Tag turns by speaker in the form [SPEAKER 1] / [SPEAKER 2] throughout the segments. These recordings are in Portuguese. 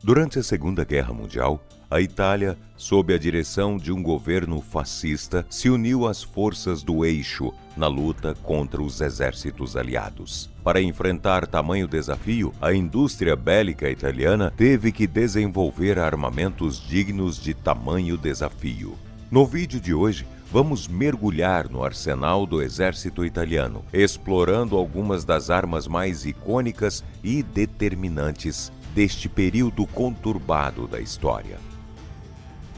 [SPEAKER 1] Durante a Segunda Guerra Mundial, a Itália, sob a direção de um governo fascista, se uniu às forças do Eixo na luta contra os exércitos aliados. Para enfrentar tamanho desafio, a indústria bélica italiana teve que desenvolver armamentos dignos de tamanho desafio. No vídeo de hoje, vamos mergulhar no arsenal do exército italiano, explorando algumas das armas mais icônicas e determinantes deste período conturbado da história.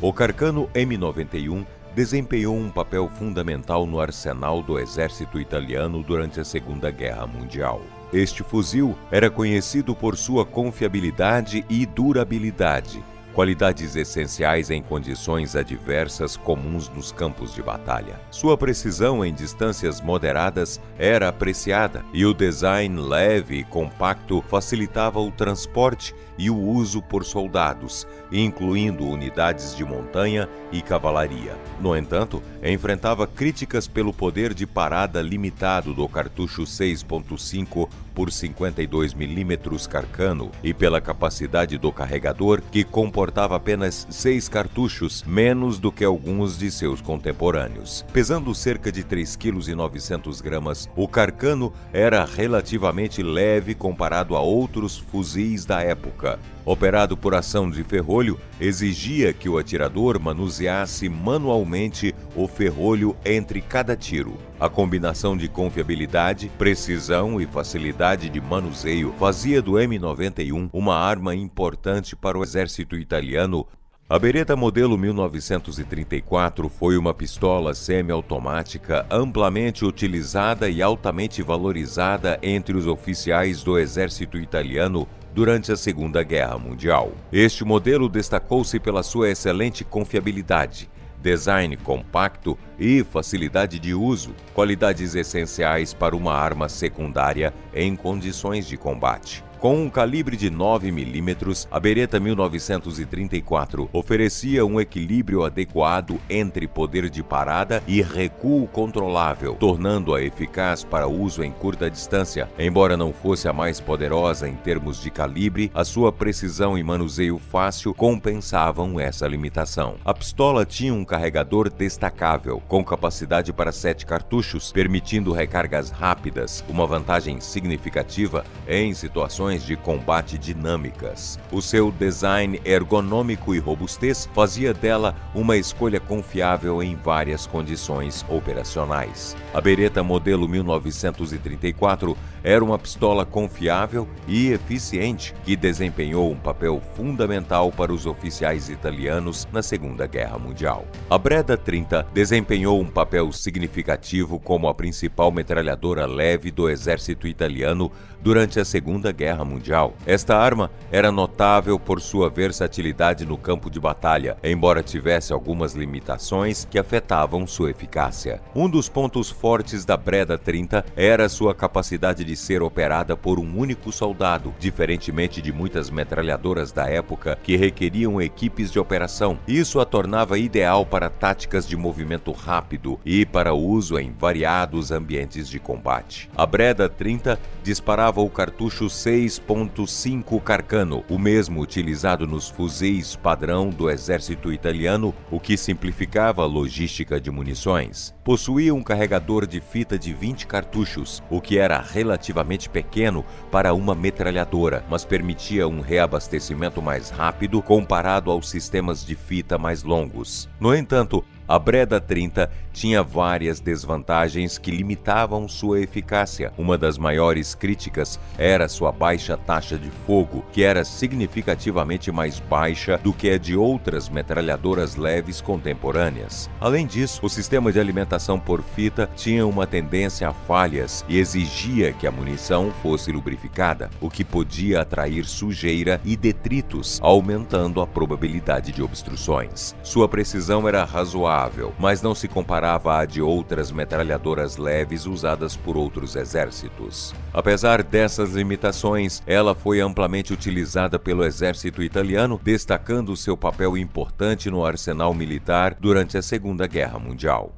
[SPEAKER 1] O Carcano M91 desempenhou um papel fundamental no arsenal do exército italiano durante a Segunda Guerra Mundial. Este fuzil era conhecido por sua confiabilidade e durabilidade, qualidades essenciais em condições adversas comuns nos campos de batalha. Sua precisão em distâncias moderadas era apreciada e o design leve e compacto facilitava o transporte e o uso por soldados, incluindo unidades de montanha e cavalaria. No entanto, enfrentava críticas pelo poder de parada limitado do cartucho 6.5 por 52 mm Carcano e pela capacidade do carregador, que comportava apenas 6 cartuchos, menos do que alguns de seus contemporâneos. Pesando cerca de 3,9 kg, o Carcano era relativamente leve comparado a outros fuzis da época. Operado por ação de ferrolho, exigia que o atirador manuseasse manualmente o ferrolho entre cada tiro. A combinação de confiabilidade, precisão e facilidade de manuseio fazia do M91 uma arma importante para o exército italiano. A Beretta modelo 1934 foi uma pistola semiautomática amplamente utilizada e altamente valorizada entre os oficiais do exército italiano durante a Segunda Guerra Mundial. Este modelo destacou-se pela sua excelente confiabilidade, design compacto e facilidade de uso, qualidades essenciais para uma arma secundária em condições de combate. Com um calibre de 9 mm, a Beretta 1934 oferecia um equilíbrio adequado entre poder de parada e recuo controlável, tornando-a eficaz para uso em curta distância. Embora não fosse a mais poderosa em termos de calibre, a sua precisão e manuseio fácil compensavam essa limitação. A pistola tinha um carregador destacável, com capacidade para 7 cartuchos, permitindo recargas rápidas, uma vantagem significativa em situações de combate dinâmicas. O seu design ergonômico e robustez fazia dela uma escolha confiável em várias condições operacionais. A Beretta modelo 1934 era uma pistola confiável e eficiente que desempenhou um papel fundamental para os oficiais italianos na Segunda Guerra Mundial. A Breda 30 desempenhou um papel significativo como a principal metralhadora leve do exército italiano durante a Segunda Guerra Mundial. Esta arma era notável por sua versatilidade no campo de batalha, embora tivesse algumas limitações que afetavam sua eficácia. Um dos pontos fortes da Breda 30 era sua capacidade de ser operada por um único soldado, diferentemente de muitas metralhadoras da época que requeriam equipes de operação. Isso a tornava ideal para táticas de movimento rápido e para uso em variados ambientes de combate. A Breda 30 disparava o cartucho 6.5 Carcano, o mesmo utilizado nos fuzis padrão do exército italiano, o que simplificava a logística de munições. Possuía um carregador de fita de 20 cartuchos, o que era relativamente pequeno para uma metralhadora, mas permitia um reabastecimento mais rápido comparado aos sistemas de fita mais longos. No entanto, a Breda 30 tinha várias desvantagens que limitavam sua eficácia. Uma das maiores críticas era sua baixa taxa de fogo, que era significativamente mais baixa do que a de outras metralhadoras leves contemporâneas. Além disso, o sistema de alimentação por fita tinha uma tendência a falhas e exigia que a munição fosse lubrificada, o que podia atrair sujeira e detritos, aumentando a probabilidade de obstruções. Sua precisão era razoável, mas não se comparava à de outras metralhadoras leves usadas por outros exércitos. Apesar dessas limitações, ela foi amplamente utilizada pelo exército italiano, destacando seu papel importante no arsenal militar durante a Segunda Guerra Mundial.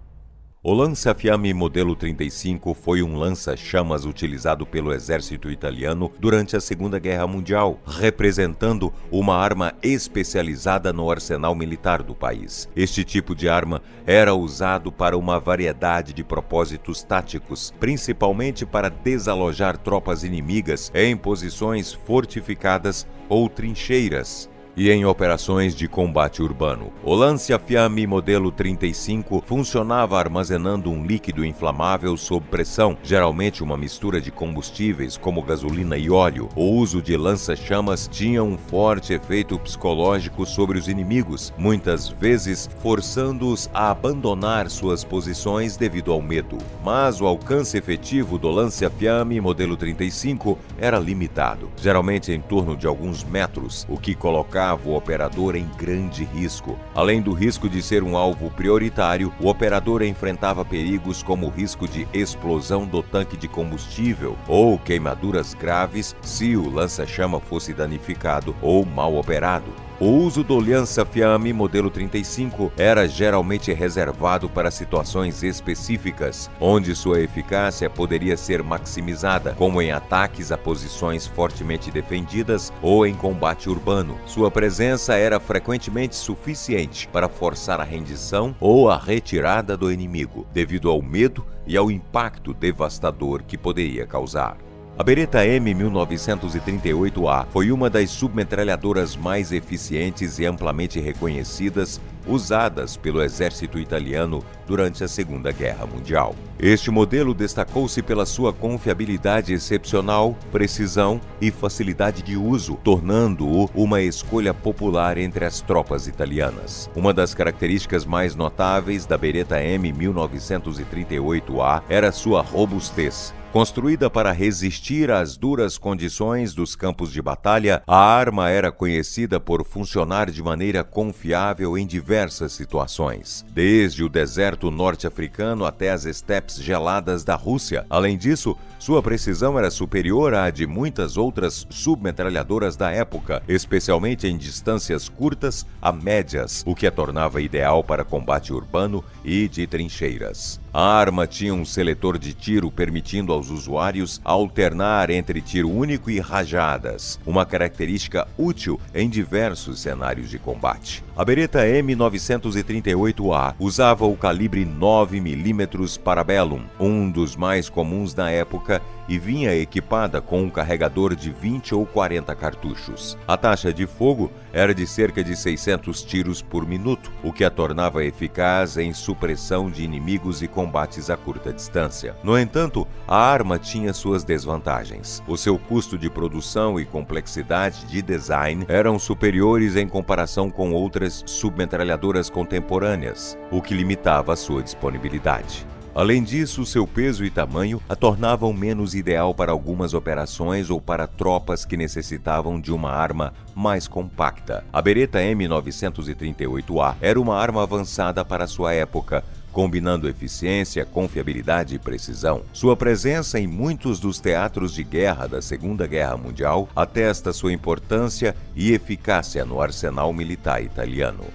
[SPEAKER 1] O lança-fiamme modelo 35 foi um lança-chamas utilizado pelo exército italiano durante a Segunda Guerra Mundial, representando uma arma especializada no arsenal militar do país. Este tipo de arma era usado para uma variedade de propósitos táticos, principalmente para desalojar tropas inimigas em posições fortificadas ou trincheiras, e em operações de combate urbano. O lança-fiamme modelo 35 funcionava armazenando um líquido inflamável sob pressão, geralmente uma mistura de combustíveis como gasolina e óleo. O uso de lança-chamas tinha um forte efeito psicológico sobre os inimigos, muitas vezes forçando-os a abandonar suas posições devido ao medo. Mas o alcance efetivo do lança-fiamme modelo 35 era limitado, geralmente em torno de alguns metros, o que colocava o operador em grande risco. Além do risco de ser um alvo prioritário, o operador enfrentava perigos como o risco de explosão do tanque de combustível ou queimaduras graves se o lança-chama fosse danificado ou mal operado. O uso do lança-fiamme modelo 35 era geralmente reservado para situações específicas, onde sua eficácia poderia ser maximizada, como em ataques a posições fortemente defendidas ou em combate urbano. Sua presença era frequentemente suficiente para forçar a rendição ou a retirada do inimigo, devido ao medo e ao impacto devastador que poderia causar. A Beretta M1938A foi uma das submetralhadoras mais eficientes e amplamente reconhecidas usadas pelo exército italiano durante a Segunda Guerra Mundial. Este modelo destacou-se pela sua confiabilidade excepcional, precisão e facilidade de uso, tornando-o uma escolha popular entre as tropas italianas. Uma das características mais notáveis da Beretta M1938A era sua robustez. Construída para resistir às duras condições dos campos de batalha, a arma era conhecida por funcionar de maneira confiável em diversas situações, desde o deserto norte-africano até as estepes geladas da Rússia. Além disso, sua precisão era superior à de muitas outras submetralhadoras da época, especialmente em distâncias curtas a médias, o que a tornava ideal para combate urbano e de trincheiras. A arma tinha um seletor de tiro permitindo aos usuários alternar entre tiro único e rajadas, uma característica útil em diversos cenários de combate. A Beretta M1938A usava o calibre 9mm Parabellum, um dos mais comuns na época, e vinha equipada com um carregador de 20 ou 40 cartuchos. A taxa de fogo era de cerca de 600 tiros por minuto, o que a tornava eficaz em supressão de inimigos e combates a curta distância. No entanto, a arma tinha suas desvantagens. O seu custo de produção e complexidade de design eram superiores em comparação com outras submetralhadoras contemporâneas, o que limitava a sua disponibilidade. Além disso, seu peso e tamanho a tornavam menos ideal para algumas operações ou para tropas que necessitavam de uma arma mais compacta. A Beretta M1938A era uma arma avançada para sua época, combinando eficiência, confiabilidade e precisão. Sua presença em muitos dos teatros de guerra da Segunda Guerra Mundial atesta sua importância e eficácia no arsenal militar italiano.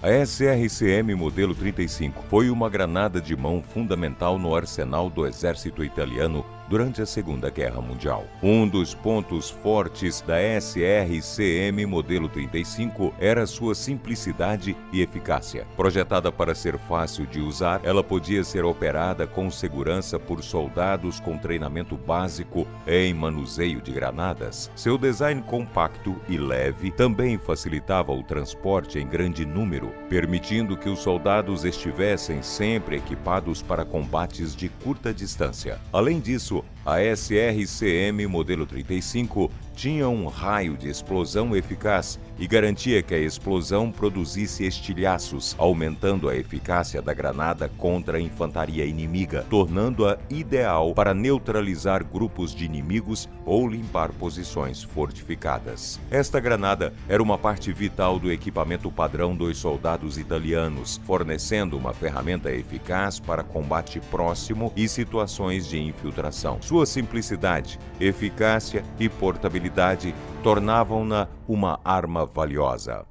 [SPEAKER 1] A SRCM modelo 35 foi uma granada de mão fundamental no arsenal do exército italiano durante a Segunda Guerra Mundial. Um dos pontos fortes da SRCM modelo 35 era sua simplicidade e eficácia. Projetada para ser fácil de usar, ela podia ser operada com segurança por soldados com treinamento básico em manuseio de granadas. Seu design compacto e leve também facilitava o transporte em grande número, permitindo que os soldados estivessem sempre equipados para combates de curta distância. Além disso, a SRCM modelo 35 tinha um raio de explosão eficaz e garantia que a explosão produzisse estilhaços, aumentando a eficácia da granada contra a infantaria inimiga, tornando-a ideal para neutralizar grupos de inimigos ou limpar posições fortificadas. Esta granada era uma parte vital do equipamento padrão dos soldados italianos, fornecendo uma ferramenta eficaz para combate próximo e situações de infiltração. Sua simplicidade, eficácia e portabilidade tornavam-na uma arma valiosa.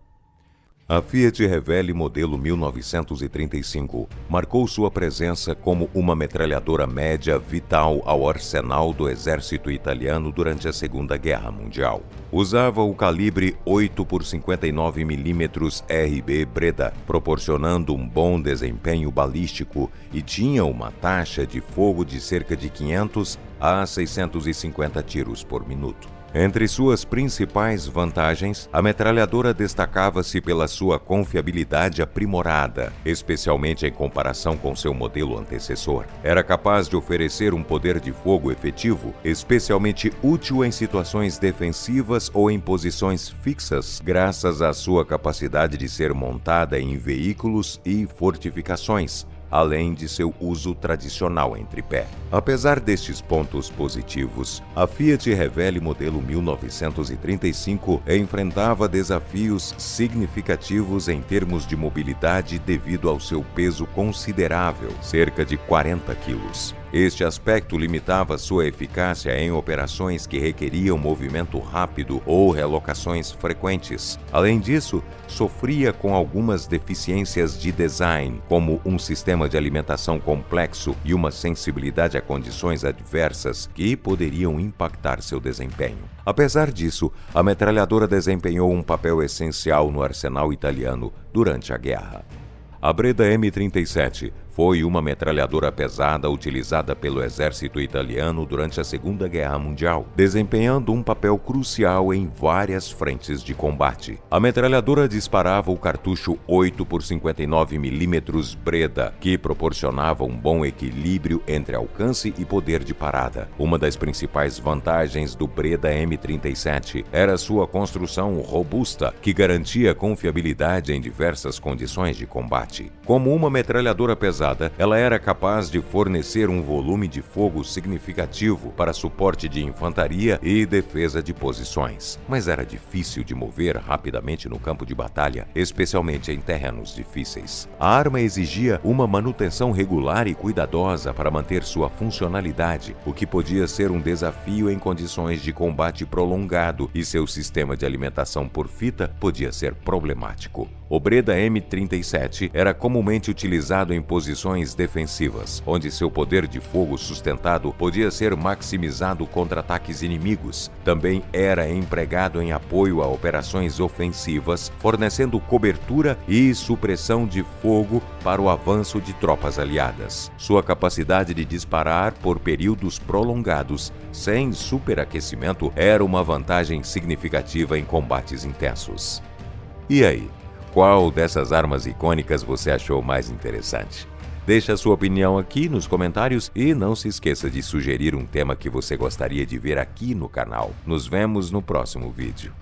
[SPEAKER 1] A Fiat Revele modelo 1935 marcou sua presença como uma metralhadora média vital ao arsenal do exército italiano durante a Segunda Guerra Mundial. Usava o calibre 8x59 mm RB Breda, proporcionando um bom desempenho balístico, e tinha uma taxa de fogo de cerca de 500 a 650 tiros por minuto. Entre suas principais vantagens, a metralhadora destacava-se pela sua confiabilidade aprimorada, especialmente em comparação com seu modelo antecessor. Era capaz de oferecer um poder de fogo efetivo, especialmente útil em situações defensivas ou em posições fixas, graças à sua capacidade de ser montada em veículos e fortificações, além de seu uso tradicional em tripé. Apesar destes pontos positivos, a Fiat Revele modelo 1935 enfrentava desafios significativos em termos de mobilidade devido ao seu peso considerável, cerca de 40 quilos. Este aspecto limitava sua eficácia em operações que requeriam movimento rápido ou relocações frequentes. Além disso, sofria com algumas deficiências de design, como um sistema de alimentação complexo e uma sensibilidade a condições adversas que poderiam impactar seu desempenho. Apesar disso, a metralhadora desempenhou um papel essencial no arsenal italiano durante a guerra. A Breda M37 foi uma metralhadora pesada utilizada pelo exército italiano durante a Segunda Guerra Mundial, desempenhando um papel crucial em várias frentes de combate. A metralhadora disparava o cartucho 8x59 mm Breda, que proporcionava um bom equilíbrio entre alcance e poder de parada. Uma das principais vantagens do Breda M37 era sua construção robusta, que garantia confiabilidade em diversas condições de combate. Como uma metralhadora pesada, ela era capaz de fornecer um volume de fogo significativo para suporte de infantaria e defesa de posições, mas era difícil de mover rapidamente no campo de batalha, especialmente em terrenos difíceis. A arma exigia uma manutenção regular e cuidadosa para manter sua funcionalidade, o que podia ser um desafio em condições de combate prolongado, e seu sistema de alimentação por fita podia ser problemático. O Breda M37 era comumente utilizado em posições defensivas, onde seu poder de fogo sustentado podia ser maximizado contra ataques inimigos. Também era empregado em apoio a operações ofensivas, fornecendo cobertura e supressão de fogo para o avanço de tropas aliadas. Sua capacidade de disparar por períodos prolongados, sem superaquecimento, era uma vantagem significativa em combates intensos. E aí? Qual dessas armas icônicas você achou mais interessante? Deixe a sua opinião aqui nos comentários e não se esqueça de sugerir um tema que você gostaria de ver aqui no canal. Nos vemos no próximo vídeo.